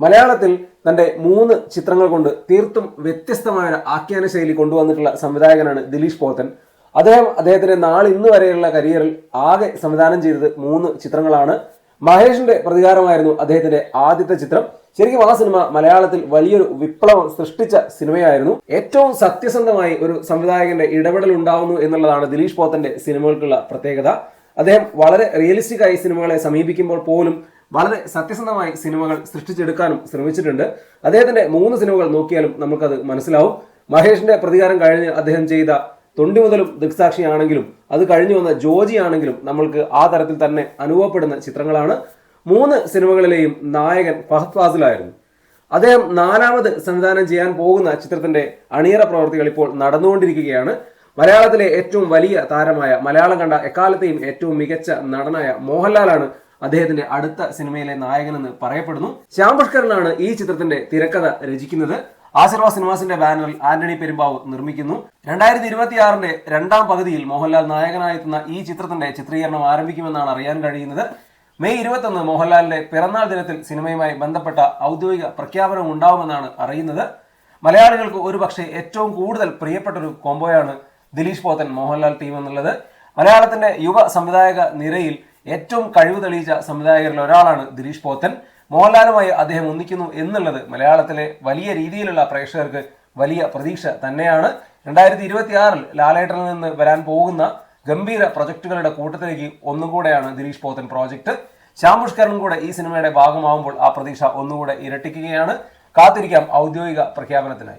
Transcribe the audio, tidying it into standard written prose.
മലയാളത്തിൽ തന്റെ 3 ചിത്രങ്ങൾ കൊണ്ട് തീർത്തും വ്യത്യസ്തമായ ഒരു ആഖ്യാന ശൈലി കൊണ്ടുവന്നിട്ടുള്ള സംവിധായകനാണ് ദിലീഷ് പോത്തൻ. അദ്ദേഹത്തിന്റെ ഇന്ന് വരെയുള്ള കരിയറിൽ ആകെ സംവിധാനം ചെയ്തത് 3 ചിത്രങ്ങളാണ്. മഹേഷിന്റെ പ്രതികാരമായിരുന്നു അദ്ദേഹത്തിന്റെ ആദ്യത്തെ ചിത്രം. ശരിക്കും ആ സിനിമ മലയാളത്തിൽ വലിയൊരു വിപ്ലവം സൃഷ്ടിച്ച സിനിമയായിരുന്നു. ഏറ്റവും സത്യസന്ധമായി ഒരു സംവിധായകന്റെ ഇടപെടൽ ഉണ്ടാവുന്നു എന്നുള്ളതാണ് ദിലീഷ് പോത്തന്റെ സിനിമകൾക്കുള്ള പ്രത്യേകത. അദ്ദേഹം വളരെ റിയലിസ്റ്റിക് ആയി സിനിമകളെ സമീപിക്കുമ്പോൾ പോലും വളരെ സത്യസന്ധമായി സിനിമകൾ സൃഷ്ടിച്ചെടുക്കാനും ശ്രമിച്ചിട്ടുണ്ട്. അദ്ദേഹത്തിന്റെ 3 സിനിമകൾ നോക്കിയാലും നമുക്കത് മനസ്സിലാവും. മഹേഷിന്റെ പ്രതികാരം കഴിഞ്ഞ് അദ്ദേഹം ചെയ്ത തൊണ്ടി മുതലും ദൃക്സാക്ഷിയാണെങ്കിലും അത് കഴിഞ്ഞു വന്ന ജോജി ആണെങ്കിലും നമ്മൾക്ക് ആ തരത്തിൽ തന്നെ അനുഭവപ്പെടുന്ന ചിത്രങ്ങളാണ്. 3 സിനിമകളിലെയും നായകൻ ഫഹദ് ഫാസിലായിരുന്നു. അദ്ദേഹം 4ാമത് സംവിധാനം ചെയ്യാൻ പോകുന്ന ചിത്രത്തിന്റെ അണിയറ പ്രവർത്തികൾ ഇപ്പോൾ നടന്നുകൊണ്ടിരിക്കുകയാണ്. മലയാളത്തിലെ ഏറ്റവും വലിയ താരമായ, മലയാളം കണ്ട എക്കാലത്തെയും ഏറ്റവും മികച്ച നടനായ മോഹൻലാലാണ് അദ്ദേഹത്തിന്റെ അടുത്ത സിനിമയിലെ നായകനെന്ന് പറയപ്പെടുന്നു. ശ്യാം പുഷ്കരനാണ് ഈ ചിത്രത്തിന്റെ തിരക്കഥ രചിക്കുന്നത്. ആശീർവാദ് സിനിമാസിന്റെ ബാനറിൽ ആന്റണി പെരുമ്പാവൂർ നിർമ്മിക്കുന്നു. 2026 2ാം പകുതിയിൽ മോഹൻലാൽ നായകനായെത്തുന്ന ഈ ചിത്രത്തിന്റെ ചിത്രീകരണം ആരംഭിക്കുമെന്നാണ് അറിയാൻ കഴിയുന്നത്. മെയ് 21 മോഹൻലാലിന്റെ പിറന്നാൾ ദിനത്തിൽ സിനിമയുമായി ബന്ധപ്പെട്ട ഔദ്യോഗിക പ്രഖ്യാപനം ഉണ്ടാവുമെന്നാണ് അറിയുന്നത്. മലയാളികൾക്ക് ഒരുപക്ഷെ ഏറ്റവും കൂടുതൽ പ്രിയപ്പെട്ട ഒരു കോംബോയാണ് ദിലീഷ് പോത്തൻ മോഹൻലാൽ ടീം എന്നുള്ളത്. മലയാളത്തിന്റെ യുവ സംവിധായക നിരയിൽ ഏറ്റവും കഴിവ് തെളിയിച്ച സംവിധായകരിൽ ഒരാളാണ് ദിലീഷ് പോത്തൻ. മോഹൻലാലുമായി അദ്ദേഹം ഒന്നിക്കുന്നു എന്നുള്ളത് മലയാളത്തിലെ വലിയ രീതിയിലുള്ള പ്രേക്ഷകർക്ക് വലിയ പ്രതീക്ഷ തന്നെയാണ്. 2026 ലാലേട്ടനിൽ നിന്ന് വരാൻ പോകുന്ന ഗംഭീര പ്രൊജക്ടുകളുടെ കൂട്ടത്തിലേക്ക് ഒന്നുകൂടെയാണ് ദിലീഷ് പോത്തൻ പ്രോജക്ട്. ശ്യാം പുഷ്കരനും കൂടെ ഈ സിനിമയുടെ ഭാഗമാവുമ്പോൾ ആ പ്രതീക്ഷ ഒന്നുകൂടെ ഇരട്ടിക്കുകയാണ്. കാത്തിരിക്കാം ഔദ്യോഗിക പ്രഖ്യാപനത്തിനായി.